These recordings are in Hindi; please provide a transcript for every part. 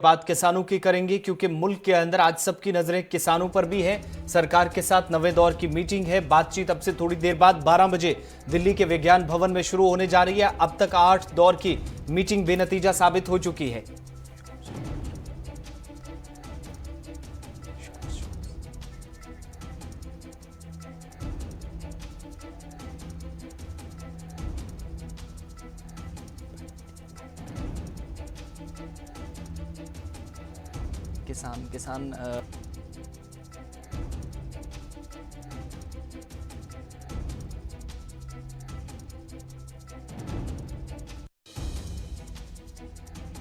बात किसानों की करेंगे क्योंकि मुल्क के अंदर आज सबकी नजरें किसानों पर भी है। सरकार के साथ नवे दौर की मीटिंग है। बातचीत अब से थोड़ी देर बाद 12 बजे दिल्ली के विज्ञान भवन में शुरू होने जा रही है। अब तक 8 दौर की मीटिंग बेनतीजा साबित हो चुकी है। किसान किसान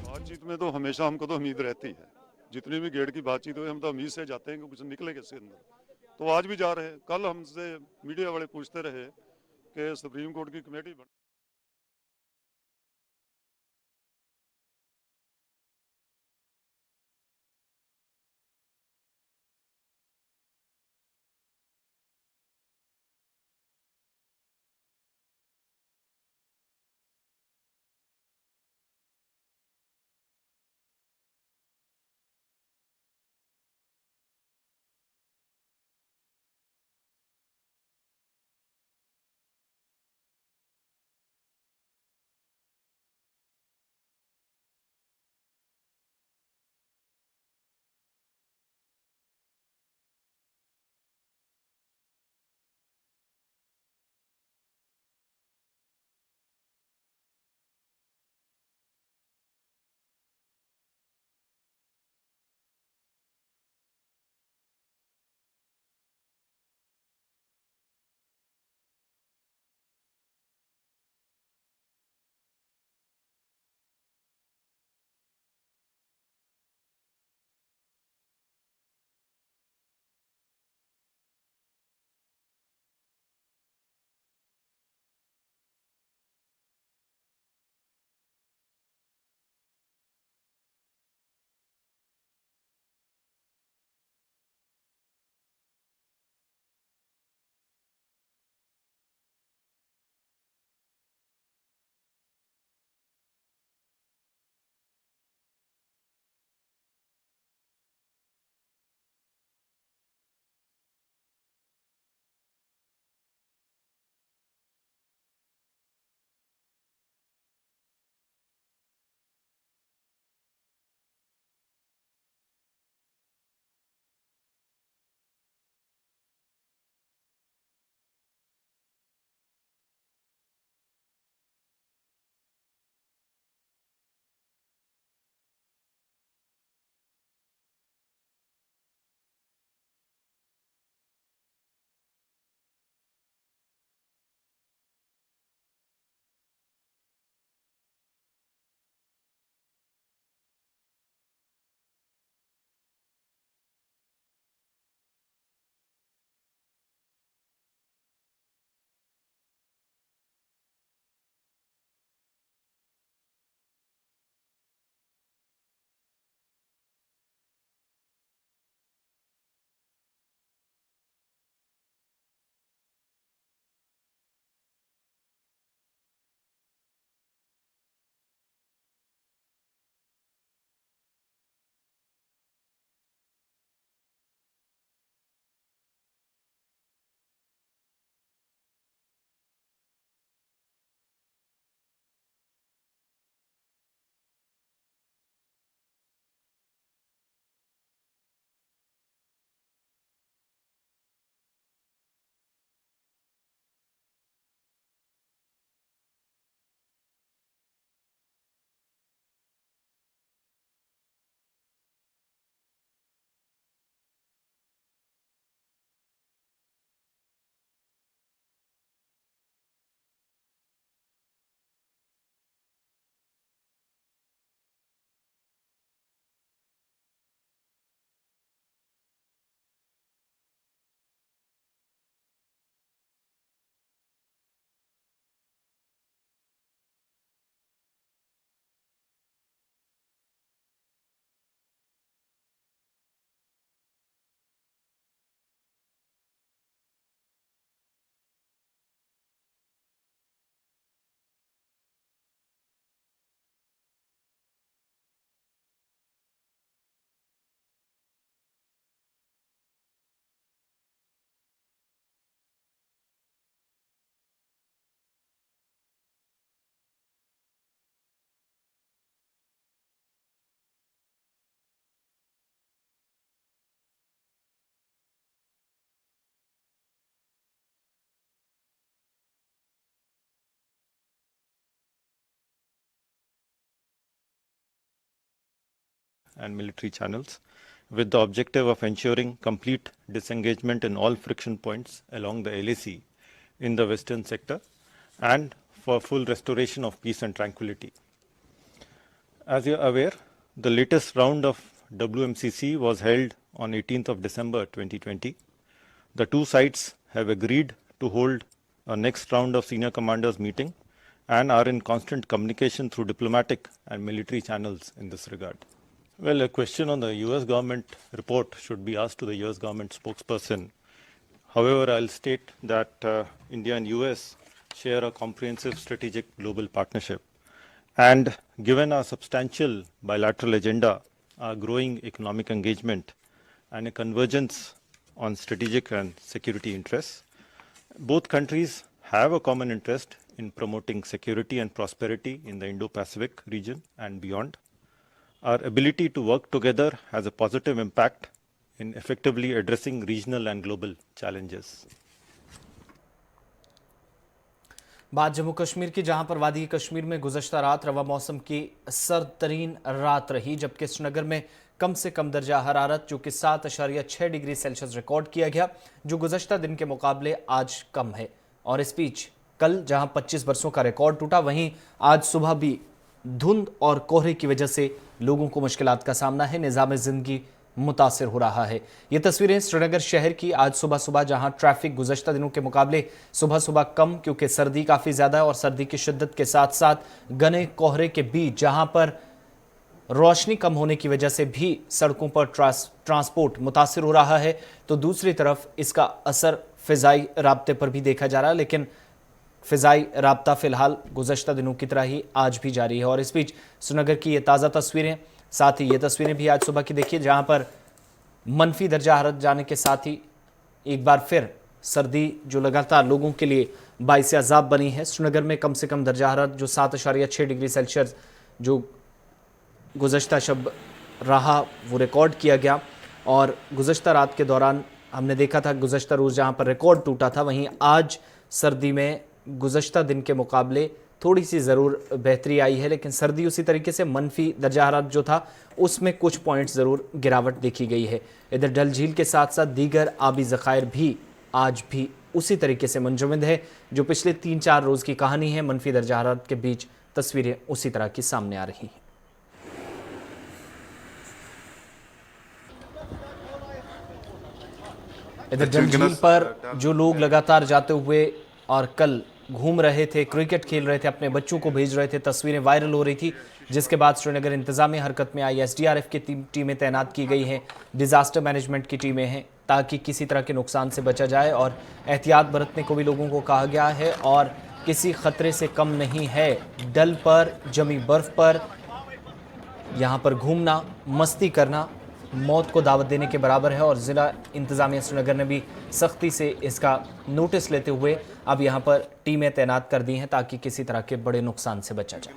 बातचीत में तो हमेशा हमको तो उम्मीद रहती है। जितनी भी गेट की बातचीत हुई हम तो उम्मीद से जाते हैं कि कुछ निकलेगा इसके अंदर। तो आज भी जा रहे हैं। कल हमसे मीडिया वाले पूछते रहे कि सुप्रीम कोर्ट की कमेटी बन and military channels, with the objective of ensuring complete disengagement in all friction points along the LAC in the western sector and for full restoration of peace and tranquility. As you are aware, the latest round of WMCC was held on 18th of December 2020. The two sides have agreed to hold a next round of senior commanders meeting and are in constant communication through diplomatic and military channels in this regard. Well, a question on the US government report should be asked to the US government spokesperson. However, I'll state that India and US share a comprehensive strategic global partnership. And given our substantial bilateral agenda, our growing economic engagement, and a convergence on strategic and security interests, both countries have a common interest in promoting security and prosperity in the Indo-Pacific region and beyond. Our ability to work together has a positive impact in effectively addressing regional and global challenges. बात जम्मू कश्मीर की, जहां पर वादी कश्मीर में गुज़श्ता रात रवा मौसम की सर्द तरीन रात रही, जबकि श्रीनगर में कम से कम दर्जा हरारत जो कि 7.6 डिग्री सेल्सियस रिकॉर्ड किया गया, जो गुज़श्ता दिन के मुकाबले आज कम है। और इस बीच कल जहां 25 बरसों का रिकॉर्ड टूटा, वहीं आज सुबह भी धुंध और कोहरे की वजह से लोगों को मुश्किलात का सामना है, निज़ाम ज़िंदगी मुतासिर हो रहा है। ये तस्वीरें श्रीनगर शहर की आज सुबह सुबह, जहां ट्रैफिक गुज़श्ता दिनों के मुकाबले सुबह सुबह कम, क्योंकि सर्दी काफ़ी ज़्यादा है और सर्दी की शिद्दत के साथ साथ घने कोहरे के बीच जहां पर रोशनी कम होने की वजह से भी सड़कों पर ट्रांसपोर्ट मुतासिर हो रहा है, तो दूसरी तरफ इसका असर फ़िज़ाई राब्ते पर भी देखा जा रहा है। लेकिन फ़िज़ाई राब्ता फ़िलहाल गुज़श्ता दिनों की तरह ही आज भी जारी है। और इस बीच श्रीनगर की ये ताज़ा तस्वीरें, साथ ही ये तस्वीरें भी आज सुबह की देखिए, जहां पर मनफी दर्जा हरारत जाने के साथ ही एक बार फिर सर्दी जो लगातार लोगों के लिए बाइस अज़ाब बनी है। श्रीनगर में कम से कम दर्जा हरारत जो 7.6 डिग्री सेल्सियस जो गुज़श्ता शब रहा, वो रिकॉर्ड किया गया। और गुज़श्ता रात के दौरान हमने देखा था गुज़श्ता रोज़ जहां पर रिकॉर्ड टूटा था, वहीं आज सर्दी में गुज़श्ता दिन के मुकाबले थोड़ी सी ज़रूर बेहतरी आई है, लेकिन सर्दी उसी तरीके से मनफी दर्जा हरारत जो था उसमें कुछ पॉइंट ज़रूर गिरावट देखी गई है। इधर डल झील के साथ साथ दीगर आबी ज़खायर भी आज भी उसी तरीके से मुंजमद है, जो पिछले 3-4 रोज़ की कहानी है। मनफी दर्जा हरारत के बीच तस्वीरें उसी तरह की सामने आ रही हैं। इधर डल झील पर जो लोग लगातार जाते हुए और कल घूम रहे थे, क्रिकेट खेल रहे थे, अपने बच्चों को भेज रहे थे, तस्वीरें वायरल हो रही थी, जिसके बाद श्रीनगर इंतजामी हरकत में आई। SDRF की टीमें तैनात की गई हैं, डिज़ास्टर मैनेजमेंट की टीमें हैं, ताकि किसी तरह के नुकसान से बचा जाए। और एहतियात बरतने को भी लोगों को कहा गया है और किसी ख़तरे से कम नहीं है डल पर जमी बर्फ़ पर यहाँ पर घूमना, मस्ती करना मौत को दावत देने के बराबर है। और ज़िला इंतज़ामिया श्रीनगर ने भी सख्ती से इसका नोटिस लेते हुए अब यहाँ पर टीमें तैनात कर दी हैं, ताकि किसी तरह के बड़े नुकसान से बचा जाए।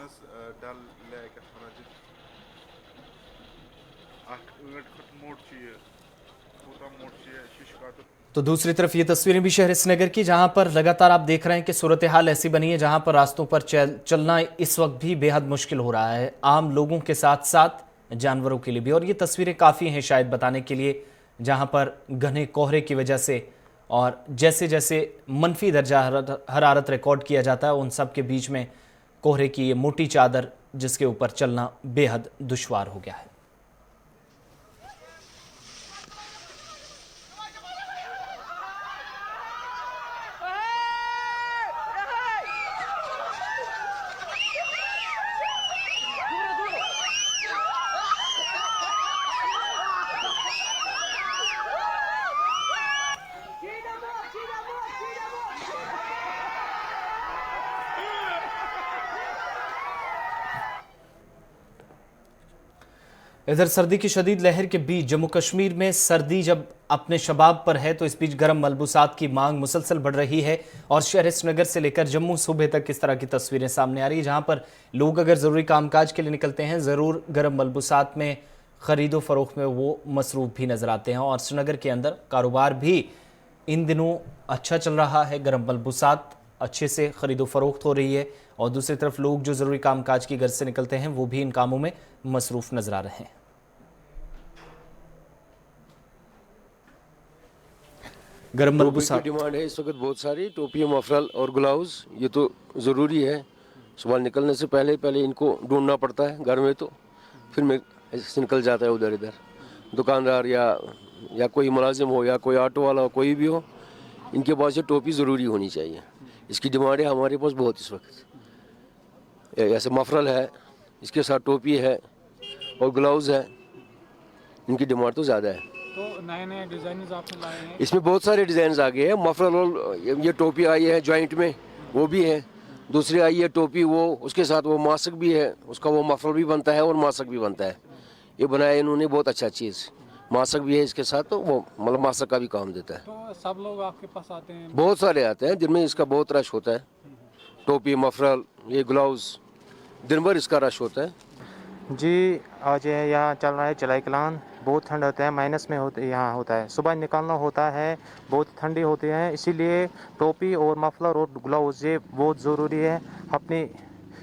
तो दूसरी तरफ ये तस्वीरें भी शहर श्रीनगर की, जहां पर लगातार आप देख रहे हैं कि सूरत हाल ऐसी बनी है जहां पर रास्तों पर चलना इस वक्त भी बेहद मुश्किल हो रहा है, आम लोगों के साथ साथ जानवरों के लिए भी। और ये तस्वीरें काफ़ी हैं शायद बताने के लिए, जहां पर घने कोहरे की वजह से और जैसे जैसे मनफी दर्जा हरारत रिकॉर्ड किया जाता है, उन सब के बीच में कोहरे की ये मोटी चादर जिसके ऊपर चलना बेहद दुश्वार हो गया है। इधर सर्दी की शदीद लहर के बीच जम्मू कश्मीर में सर्दी जब अपने शबाब पर है, तो इस बीच गर्म मलबूसात की मांग मुसलसल बढ़ रही है। और शहर श्रीनगर से लेकर जम्मू सूबे तक इस तरह की तस्वीरें सामने आ रही है, जहां पर लोग अगर ज़रूरी कामकाज के लिए निकलते हैं, ज़रूर गर्म मलबूसात में ख़रीदो फ़रोख्त में वो मसरूफ़ भी नज़र आते हैं। और श्रीनगर के अंदर कारोबार भी इन दिनों अच्छा चल रहा है, गर्म मलबूसात अच्छे से ख़रीदो फ़रोख्त हो रही है। और दूसरी तरफ लोग जो ज़रूरी कामकाज की गर्ज से निकलते हैं, वो भी इन कामों में मसरूफ़ नज़र आ रहे हैं। गर्म टोपी मलबूसा की डिमांड है इस वक्त बहुत सारी, टोपी, मफरल और ग्लव्स, ये तो ज़रूरी है। सुबह निकलने से पहले इनको ढूंढना पड़ता है घर में, तो फिर मैं ऐसे निकल जाता है उधर इधर। दुकानदार या कोई मुलाजिम हो या कोई ऑटो वाला हो, कोई भी हो, इनके पास ये टोपी ज़रूरी होनी चाहिए। इसकी डिमांड है हमारे पास बहुत इस वक्त। ऐसे मफरल है, इसके साथ टोपी है और ग्लव्स है, इनकी डिमांड तो ज़्यादा है। तो नए नए डिजाइन आपने लाए हैं? इसमें बहुत सारे डिज़ाइन आ गए हैं। मफरल और ये टोपी आई है जॉइंट में, वो भी है। दूसरी आई है टोपी, वो उसके साथ वो मास्क भी है, उसका वो मफरल भी बनता है और मास्क भी बनता है। ये बनाया इन्होंने बहुत अच्छा चीज़, मास्क भी है इसके साथ, तो वो मतलब मास्क का भी काम देता है। तो सब लोग आपके पास आते हैं? बहुत सारे आते हैं, दिन में इसका बहुत रश होता है। टोपी, मफरल, ये ग्लव्स, दिन भर इसका रश होता है। जी, आज यहाँ चल रहा है चलाई कलान। बहुत ठंड होता है, माइनस में यहाँ होता है। सुबह निकलना होता है, बहुत ठंडी होती है, इसीलिए टोपी और मफलर और ग्लव्स ये बहुत ज़रूरी है अपनी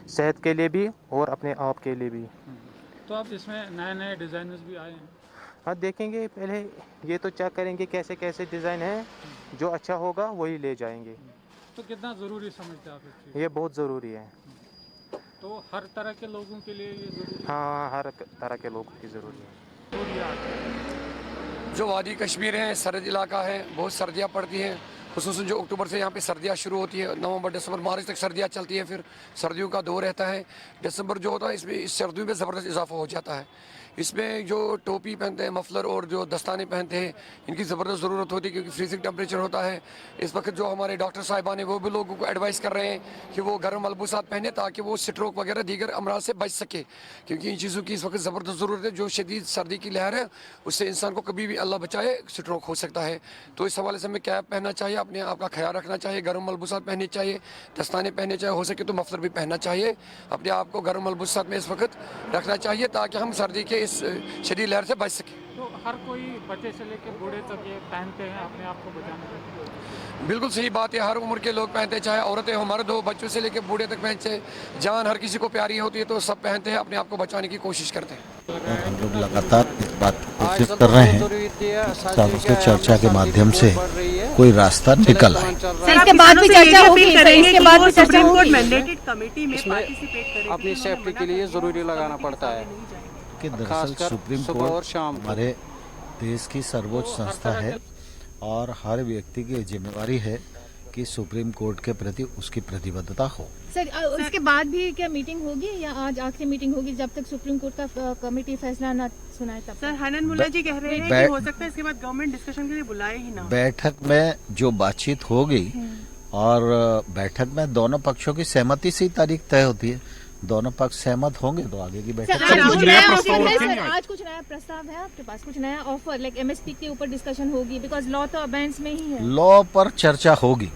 सेहत के लिए भी और अपने आप के लिए भी। तो अब इसमें नए नए डिज़ाइनर्स भी आए हैं? हाँ, देखेंगे पहले, ये तो चेक करेंगे कैसे कैसे डिज़ाइन है, जो अच्छा होगा वही ले जाएंगे। तो कितना ज़रूरी समझते हैं आप इस चीज़? ये बहुत ज़रूरी है। तो हर तरह के लोगों के लिए ये ज़रूरी है? हाँ, हर तरह के लोगों की ज़रूरी है। जो वादी कश्मीर है, सरहद इलाका है, बहुत सर्दियाँ पड़ती हैं। खुसूसन जो अक्टूबर से यहाँ पे सर्दियाँ शुरू होती है, नवंबर, दिसंबर, मार्च तक सर्दियाँ चलती हैं, फिर सर्दियों का दौर रहता है। दिसंबर जो होता है, इसमें इस सर्दियों में ज़बरदस्त इजाफा हो जाता है। इसमें जो टोपी पहनते हैं, मफलर और जो दस्ताने पहनते हैं, इनकी ज़बरदस्त ज़रूरत होती है, क्योंकि फ्रीजिंग टेम्परेचर होता है। इस वक्त जो हमारे डॉक्टर साहिबान हैं, वो भी लोगों को एडवाइस कर रहे हैं कि वो गर्म मलबूसात पहने, ताकि वो स्ट्रोक वगैरह दीगर अमराज से बच सके, क्योंकि इन चीज़ों की इस वक्त ज़बरदस्त ज़रूरत है। जो शदीद सर्दी की लहर है, उससे इंसान को कभी भी अल्लाह बचाए स्ट्रोक हो सकता है। तो इस हवाले से हमें कैप पहनना चाहिए, अपने आप का ख्याल रखना चाहिए, गर्म मलबूसात पहनने चाहिए, दस्ताने पहनने चाहिए, हो सके तो मफलर भी पहनना चाहिए। अपने आप को गर्म मलबूसात में इस वक्त रखना चाहिए, ताकि हम सर्दी के इस शदीद लहर से बच सके। तो हर कोई बच्चे से लेकर बूढ़े तक ये पहनते हैं अपने आप को बचाने के लिए? बिल्कुल सही बात है, हर उम्र के लोग पहनते, चाहे औरतें हो, मर्द हो, बच्चों से लेकर बूढ़े तक पहनते। जान हर किसी को प्यारी होती है, तो सब पहनते हैं, अपने आप को बचाने की कोशिश करते हैं। और हम लोग लगातार इस बात को कोशिश कर रहे हैं, साथ उसके चर्चा के माध्यम से कोई रास्ता निकल आए। इसके बाद भी चर्चा होगी, इसके बाद भी चर्चा होगी। मैंडेटेड कमेटी में पार्टिसिपेट करें, अपनी सेफ्टी के लिए ज़रूरी लगाना पड़ता है कि दरअसल सुप्रीम कोर्ट हमारे देश की सर्वोच्च संस्था है और हर व्यक्ति की जिम्मेवारी है कि सुप्रीम कोर्ट के प्रति उसकी प्रतिबद्धता हो। सर, उसके बाद भी क्या मीटिंग होगी या आज आखिरी मीटिंग होगी जब तक सुप्रीम कोर्ट का कमेटी फैसला न सुनाए तब? सर, हनन मुल्ला जी कह रहे हैं कि हो सकता है इसके बाद गवर्नमेंट डिस्कशन के लिए बुलाए ही ना। बैठक में जो बातचीत होगी और बैठक में दोनों पक्षों की सहमति से ही तारीख तय होती है। दोनों पक्ष सहमत होंगे तो आगे की बैठक। आज कुछ नया प्रस्ताव है आपके पास, कुछ नया ऑफर लाइक एमएसपी के ऊपर डिस्कशन होगी, बिकॉज लॉ तो अबेंस में ही है। लॉ पर चर्चा होगी,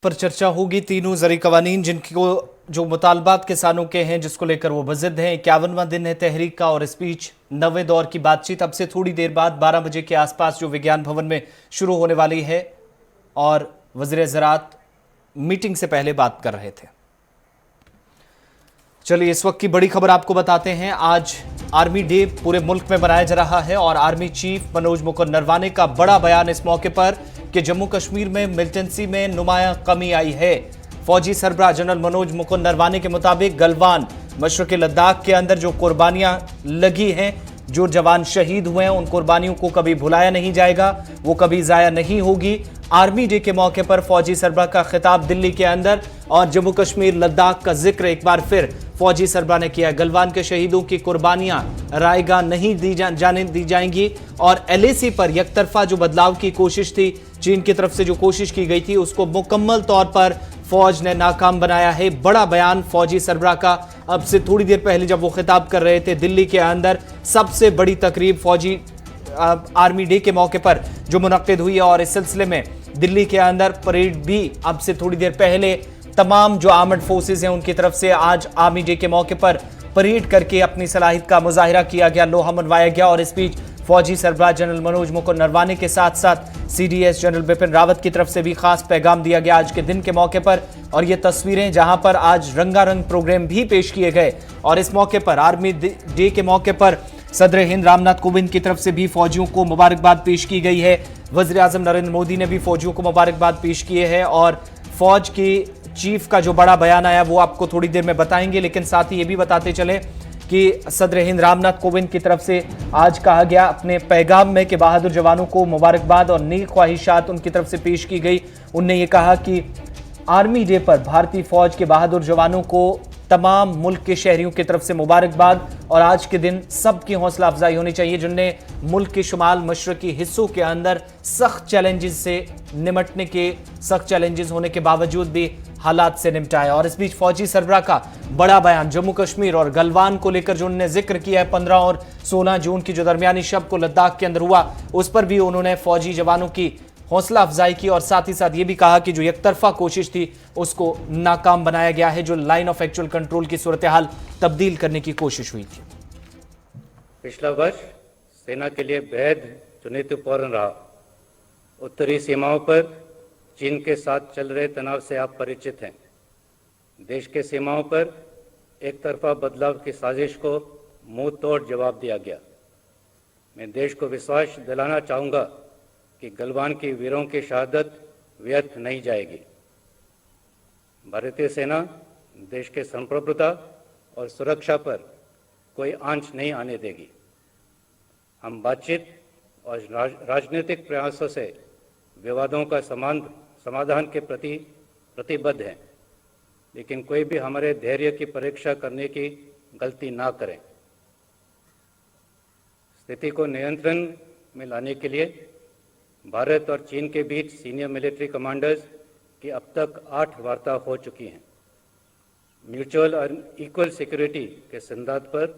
पर चर्चा होगी। तीनों जरी कवानीन जिनको जो मुतालबात किसानों के हैं, जिसको लेकर वो बजिद हैं। 51वां दिन है तहरीक का और स्पीच 9वें दौर की बातचीत अब से थोड़ी देर बाद 12 बजे के आसपास जो विज्ञान भवन में शुरू होने वाली है, और वज़ीर ज़राअत मीटिंग से पहले बात कर रहे थे। चलिए इस वक्त की बड़ी खबर आपको बताते हैं। आज आर्मी डे पूरे मुल्क में मनाया जा रहा है और आर्मी चीफ मनोज मुकुंद नरवाने का बड़ा बयान इस मौके पर कि जम्मू कश्मीर में मिलिटेंसी में नुमाया कमी आई है। फौजी सरबराह जनरल मनोज मुकुंद नरवाने के मुताबिक गलवान मशरक़ लद्दाख के अंदर जो कुर्बानियां लगी हैं, जो जवान शहीद हुए हैं, उन कुर्बानियों को कभी भुलाया नहीं जाएगा, वो कभी ज़ाया नहीं होगी। आर्मी डे के मौके पर फौजी सरबराह का खिताब दिल्ली के अंदर और जम्मू कश्मीर लद्दाख का जिक्र एक बार फिर फौजी सरबराह ने किया। गलवान के शहीदों की कुर्बानियां रायगा नहीं जाने दी जाएंगी और एलएसी पर यकतरफा जो बदलाव की कोशिश थी, चीन की तरफ से जो कोशिश की गई थी, उसको मुकम्मल तौर पर फौज ने नाकाम बनाया है। बड़ा बयान फौजी सरबराह का अब से थोड़ी देर पहले जब वो खिताब कर रहे थे दिल्ली के अंदर। सबसे बड़ी तकरीब फौजी आर्मी डे के मौके पर जो मुनक्किद हुई है और इस सिलसिले में दिल्ली के अंदर परेड भी अब से थोड़ी देर पहले तमाम जो आर्मड फोर्सेज हैं उनकी तरफ से आज आर्मी डे के मौके पर परेड करके अपनी सलाहियत का मुजाहिरा किया गया, लोहा मनवाया गया और स्पीच फौजी सरबराह जनरल मनोज मुकुंद नरवाने के साथ साथ सीडीएस जनरल बिपिन रावत की तरफ से भी खास पैगाम दिया गया आज के दिन के मौके पर। और ये तस्वीरें जहां पर आज रंगारंग प्रोग्राम भी पेश किए गए और इस मौके पर आर्मी डे के मौके पर सदर हिंद रामनाथ कोविंद की तरफ से भी फौजियों को मुबारकबाद पेश की गई है। वज़ीर आज़म नरेंद्र मोदी ने भी फौजियों को मुबारकबाद पेश किए है और फौज के चीफ का जो बड़ा बयान आया वो आपको थोड़ी देर में बताएंगे, लेकिन साथ ही ये भी बताते चले कि सदर हिंद रामनाथ कोविंद की तरफ से आज कहा गया अपने पैगाम में कि बहादुर जवानों को मुबारकबाद और नेक ख्वाहिशात उनकी तरफ से पेश की गई। उनने ये कहा कि आर्मी डे पर भारतीय फौज के बहादुर जवानों को तमाम मुल्क के शहरियों की तरफ से मुबारकबाद और आज के दिन सबकी हौसला अफजाई होनी चाहिए जिनने मुल्क के शुमाल मशरकी हिस्सों के अंदर सख्त चैलेंजेस से निमटने के सख्त चैलेंजेस होने के बावजूद भी हालात से निपटाया। और इस बीच फौजी सरबराह का बड़ा बयान जम्मू कश्मीर और गलवान को लेकर जो उन्होंने जिक्र किया है 15 और 16 जून की जो दरमियानी शब को लद्दाख के अंदर हुआ उस पर भी उन्होंने फौजी जवानों की हौसला अफजाई की और साथ ही साथ ये भी कहा कि जो एकतरफा कोशिश थी उसको नाकाम बनाया गया है, जो लाइन ऑफ एक्चुअल कंट्रोल की सूरत हाल तब्दील करने की कोशिश हुई थी। पिछला वर्ष सेना के लिए बेहद चुनौतीपूर्ण रहा। उत्तरी सीमाओं पर चीन के साथ चल रहे तनाव से आप परिचित हैं। देश के सीमाओं पर एक तरफा बदलाव की साजिश को मुंह तोड़ जवाब दिया गया। मैं देश को विश्वास दिलाना चाहूँगा कि गलवान की वीरों की शहादत व्यर्थ नहीं जाएगी। भारतीय सेना देश के संप्रभुता और सुरक्षा पर कोई आंच नहीं आने देगी। हम बातचीत और राजनीतिक प्रयासों से विवादों का समाधान के प्रति प्रतिबद्ध हैं, लेकिन कोई भी हमारे धैर्य की परीक्षा करने की गलती ना करें। स्थिति को नियंत्रण में लाने के लिए भारत और चीन के बीच सीनियर मिलिट्री कमांडर्स की अब तक 8 वार्ता हो चुकी हैं। म्यूचुअल और इक्वल सिक्योरिटी के सिद्धांत पर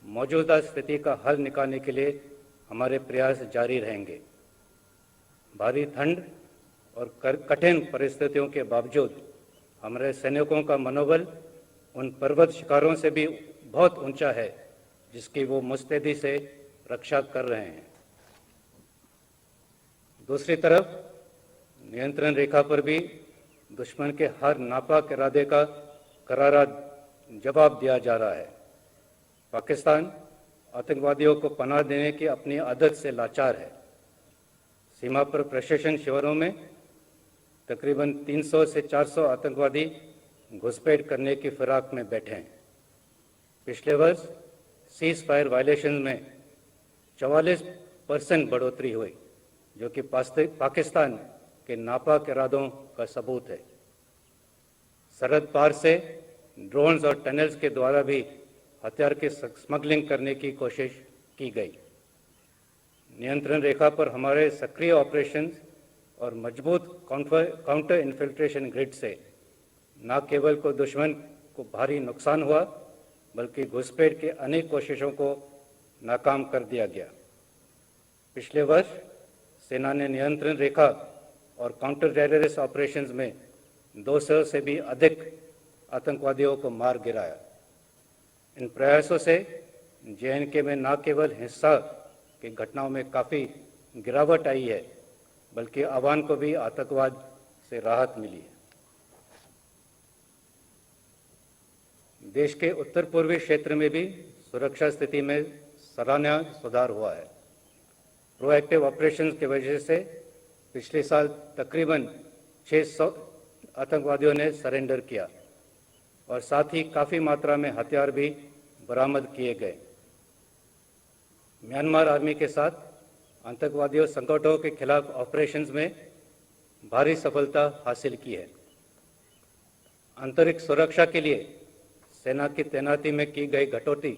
मौजूदा स्थिति का हल निकालने के लिए हमारे प्रयास जारी रहेंगे। भारी ठंड और कठिन परिस्थितियों के बावजूद हमारे सैनिकों का मनोबल उन पर्वत शिखरों से भी बहुत ऊंचा है जिसकी वो मुस्तैदी से रक्षा कर रहे हैं। दूसरी तरफ नियंत्रण रेखा पर भी दुश्मन के हर नापाक इरादे का करारा जवाब दिया जा रहा है। पाकिस्तान आतंकवादियों को पनाह देने की अपनी आदत से लाचार है। सीमा पर प्रशासन शिविरों में तकरीबन 300 से 400 आतंकवादी घुसपैठ करने की फिराक में बैठे हैं। पिछले वर्ष सीज फायर वायलेशन में 44% बढ़ोतरी हुई, जो कि पाकिस्तान के नापाक इरादों का सबूत है। सरहद पार से ड्रोन्स और टनल्स के द्वारा भी हथियार की स्मगलिंग करने की कोशिश की गई। नियंत्रण रेखा पर हमारे सक्रिय ऑपरेशंस और मजबूत काउंटर इन्फिल्ट्रेशन ग्रिड से न केवल को दुश्मन को भारी नुकसान हुआ, बल्कि घुसपैठ की अनेक कोशिशों को नाकाम कर दिया गया। पिछले वर्ष सेना ने नियंत्रण रेखा और काउंटर टेररिस्ट ऑपरेशंस में 200 से भी अधिक आतंकवादियों को मार गिराया। इन प्रयासों से JNK में न केवल हिंसा की घटनाओं में काफ़ी गिरावट आई है, बल्कि आवाम को भी आतंकवाद से राहत मिली है। देश के उत्तर पूर्वी क्षेत्र में भी सुरक्षा स्थिति में सराहनीय सुधार हुआ है। प्रोएक्टिव ऑपरेशंस की वजह से पिछले साल तकरीबन 600 आतंकवादियों ने सरेंडर किया और साथ ही काफ़ी मात्रा में हथियार भी बरामद किए गए। म्यांमार आर्मी के साथ आतंकवादियों संगठनों के खिलाफ ऑपरेशंस में भारी सफलता हासिल की है। आंतरिक सुरक्षा के लिए सेना की तैनाती में की गई कटौती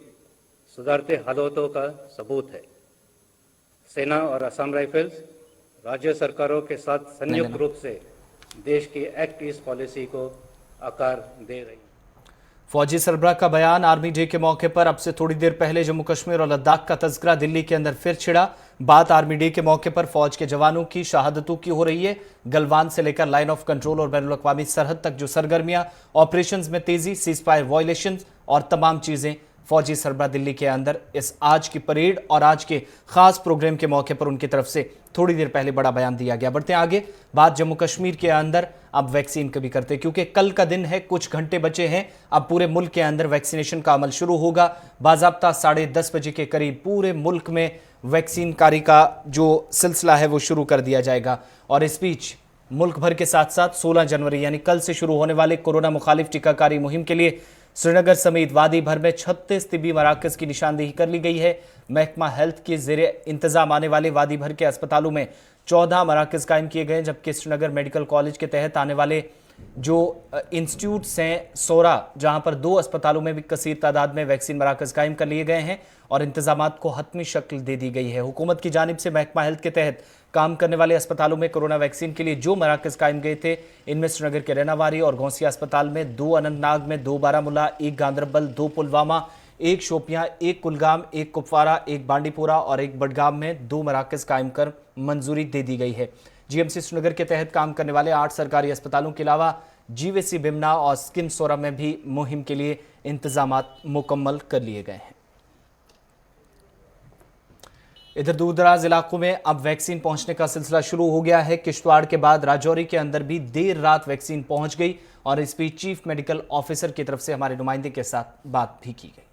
सुधारते हालातों का सबूत है। सेना और असम राइफल्स राज्य सरकारों के साथ संयुक्त रूप से देश की एक्ट ईस्ट पॉलिसी को आकार दे रही है। फौजी सरबराह का बयान आर्मी डे के मौके पर अब से थोड़ी देर पहले जम्मू कश्मीर और लद्दाख का तस्करा दिल्ली के अंदर फिर छिड़ा। बात आर्मी डे के मौके पर फौज के जवानों की शहादतों की हो रही है। गलवान से लेकर लाइन ऑफ कंट्रोल और बैनुल अक़वामी सरहद तक जो सरगर्मियां, ऑपरेशंस में तेजी, सीज फायर वायलेशन और तमाम चीजें फौजी सरबराह दिल्ली के अंदर इस आज की परेड और आज के खास प्रोग्राम के मौके पर उनकी तरफ से थोड़ी देर पहले बड़ा बयान दिया गया। बढ़ते आगे, बात जम्मू कश्मीर के अंदर अब वैक्सीन का भी करते हैं, क्योंकि कल का दिन है, कुछ घंटे बचे हैं। अब पूरे मुल्क के अंदर वैक्सीनेशन का अमल शुरू होगा। बाज़ाब्ता 10:30 बजे के करीब पूरे मुल्क में वैक्सीन कारी का जो सिलसिला है वो शुरू कर दिया जाएगा। और इस बीच मुल्क भर के साथ साथ 16 जनवरी यानी कल से शुरू होने वाले कोरोना मुखालिफ टीकाकारी मुहिम के लिए श्रीनगर समेत वादी भर में 36 तिब्बी मराकज की निशानदेही कर ली गई है। महकमा हेल्थ के ज़ेरे इंतजाम आने वाले वादी भर के अस्पतालों में 14 मराकज कायम किए गए, जबकि श्रीनगर मेडिकल कॉलेज के तहत आने वाले जो इंस्टीट्यूट्स हैं 16, जहां पर 2 अस्पतालों में भी कसीर तादाद में वैक्सीन मराकज कायम कर लिए गए हैं और इंतजामात को हतमी शक्ल दे दी गई है। हुकूमत की जानिब से महकमा हेल्थ के तहत काम करने वाले अस्पतालों में कोरोना वैक्सीन के लिए जो मराकज कायम गए थे, इनमें श्रीनगर के रेनावारी और घोंसिया अस्पताल में 2, अनंतनाग में 2, बारामुला 1, गांदरबल 2, पुलवामा 1, शोपियां 1, कुलगाम 1, कुपवारा 1, बांडीपोरा और 1 बडगाम में 2 मराकज कायम कर मंजूरी दे दी गई है। जीएमसी श्रीनगर के तहत काम करने वाले 8 सरकारी अस्पतालों के अलावा जीवीसी बिमना और स्किम सोरा में भी मुहिम के लिए इंतजामात मुकम्मल कर लिए गए हैं। इधर दूरदराज इलाकों में अब वैक्सीन पहुंचने का सिलसिला शुरू हो गया है। किश्तवाड़ के बाद राजौरी के अंदर भी देर रात वैक्सीन पहुंच गई और इस बीच चीफ मेडिकल ऑफिसर की तरफ से हमारे नुमाइंदे के साथ बात भी की गई।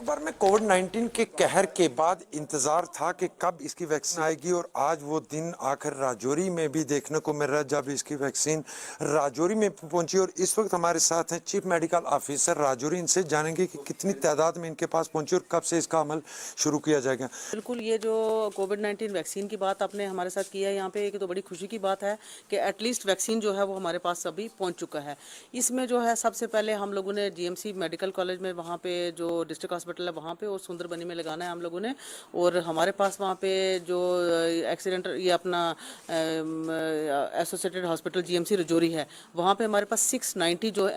बार में कोविड-19 के कहर के बाद इंतजार था कि कब इसकी वैक्सीन आएगी और आज वो दिन आखिर राजौरी में भी देखने को मिल रहा है जब इसकी वैक्सीन राजौरी में पहुंची। और इस वक्त हमारे साथ हैं चीफ मेडिकल ऑफिसर राजौरी। इनसे जानेंगे कि कितनी तादाद में इनके पास पहुंची और कब से इसका अमल शुरू किया जाएगा। बिल्कुल, ये जो कोविड-19 वैक्सीन की बात आपने हमारे साथ की है यहाँ पे, एक तो बड़ी खुशी की बात है कि एटलीस्ट वैक्सीन जो है वो हमारे पास अभी पहुँच चुका है। इसमें जो है सबसे पहले हम लोगों ने जीएमसी मेडिकल कॉलेज में वहाँ पे जो डिस्ट्रिक्ट हॉस्पिटल है वहाँ पे और सुंदरबनी में लगाना है हम लोगों ने। और हमारे पास वहाँ पे जो एक्सीडेंट ये अपना एसोसिएटेड हॉस्पिटल जीएमसी राजौरी है, वहाँ पे हमारे पास 690 जो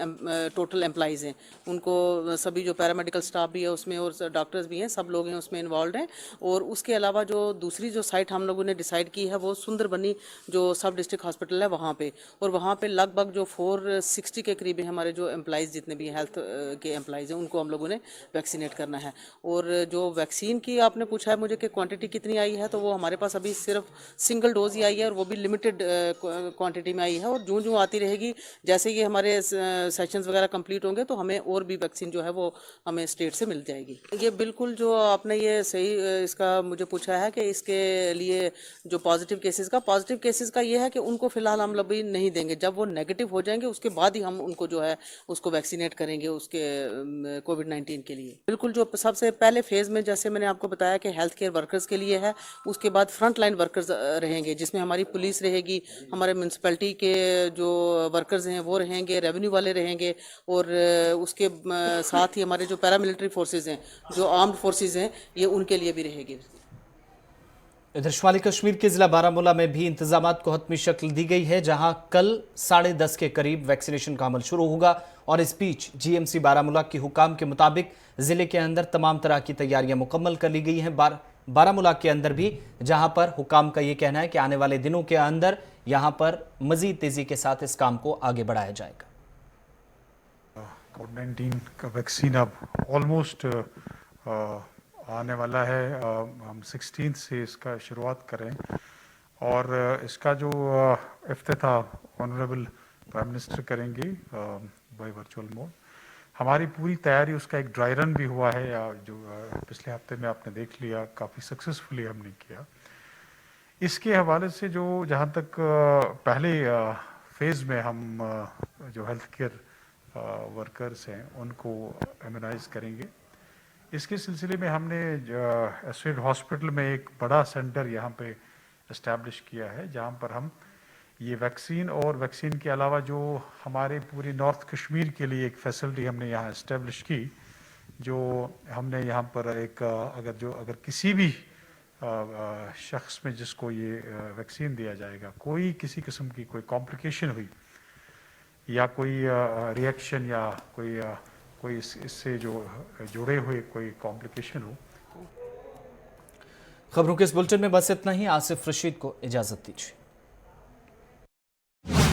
टोटल एम्प्लॉइज़ हैं, उनको सभी जो पैरामेडिकल स्टाफ भी है उसमें और डॉक्टर्स भी हैं, सब लोग हैं उसमें इन्वॉल्व हैं। और उसके अलावा जो दूसरी जो साइट हम लोगों ने डिसाइड की है वो सुंदरबनी जो सब डिस्ट्रिक्ट हॉस्पिटल है वहाँ पे, और वहाँ पे लगभग जो 460 के करीब हमारे जो एम्प्लॉइज़ जितने भी हेल्थ के एम्प्लॉइज़ हैं उनको हम लोगों ने वैक्सीनेट करना है। और जो वैक्सीन की आपने पूछा है मुझे कि क्वांटिटी कितनी आई है, तो वो हमारे पास अभी सिर्फ सिंगल डोज ही आई है और वो भी लिमिटेड क्वांटिटी में आई है। और जो आती रहेगी, जैसे ये हमारे सेशंस वगैरह कंप्लीट होंगे तो हमें और भी वैक्सीन जो है वो हमें स्टेट से मिल जाएगी। ये बिल्कुल जो आपने ये सही इसका मुझे पूछा है कि इसके लिए जो पॉजिटिव केसेस का ये है कि उनको फिलहाल हम लोग भी नहीं देंगे। जब वो नेगेटिव हो जाएंगे उसके बाद ही हम उनको जो है उसको वैक्सीनेट करेंगे उसके कोविड-19 के लिए। बिल्कुल, जो सबसे पहले फेज़ में जैसे मैंने आपको बताया कि हेल्थ केयर वर्कर्स के लिए है, उसके बाद फ्रंट लाइन वर्कर्स रहेंगे जिसमें हमारी पुलिस रहेगी, हमारे म्यूनसिपैलिटी के जो वर्कर्स हैं वो रहेंगे, रेवेन्यू वाले रहेंगे, और उसके साथ ही हमारे जो पैरामिलिट्री फोर्सेस हैं, जो आर्म्ड फोर्सेस हैं, ये उनके लिए भी रहेगी। इधर शुमाली कश्मीर के जिला बारामूला में भी इंतजामात को हतमी शक्ल दी गई है, जहां कल 10:30 के करीब वैक्सीनेशन का अमल शुरू होगा। और इस बीच जीएमसी बारामूला के हुकाम के मुताबिक जिले के अंदर तमाम तरह की तैयारियां मुकम्मल कर ली गई हैं। बारामूला के अंदर भी, जहां पर हुकाम का ये कहना है कि आने वाले दिनों के अंदर यहां पर मजीद तेजी के साथ इस काम को आगे बढ़ाया जाएगा। कोविड-19 का वैक्सीन अब ऑलमोस्ट आने वाला है। हम 16 से इसका शुरुआत करें और इसका जो इफ्तिताह ऑनरेबल प्राइम मिनिस्टर करेंगे बाय वर्चुअल मोड। हमारी पूरी तैयारी, उसका एक ड्राई रन भी हुआ है जो पिछले हफ्ते में आपने देख लिया, काफ़ी सक्सेसफुली हमने किया। इसके हवाले से जो जहाँ तक पहले फेज़ में हम जो हेल्थ केयर वर्कर्स हैं उनको इम्यूनाइज करेंगे। इसके सिलसिले में हमने एसोसिएटेड हॉस्पिटल में एक बड़ा सेंटर यहाँ पे इस्टेब्लिश किया है, जहाँ पर हम ये वैक्सीन और वैक्सीन के अलावा जो हमारे पूरी नॉर्थ कश्मीर के लिए एक फैसिलिटी हमने यहाँ इस्टेब्लिश की, जो हमने यहाँ पर एक अगर किसी भी शख्स में जिसको ये वैक्सीन दिया जाएगा, कोई किसी किस्म की कोई कॉम्प्लिकेशन हुई या कोई रिएक्शन या कोई इससे जो जुड़े हुए कोई कॉम्प्लिकेशन हो। खबरों के इस बुलेटिन में बस इतना ही। आसिफ रशीद को इजाजत दीजिए।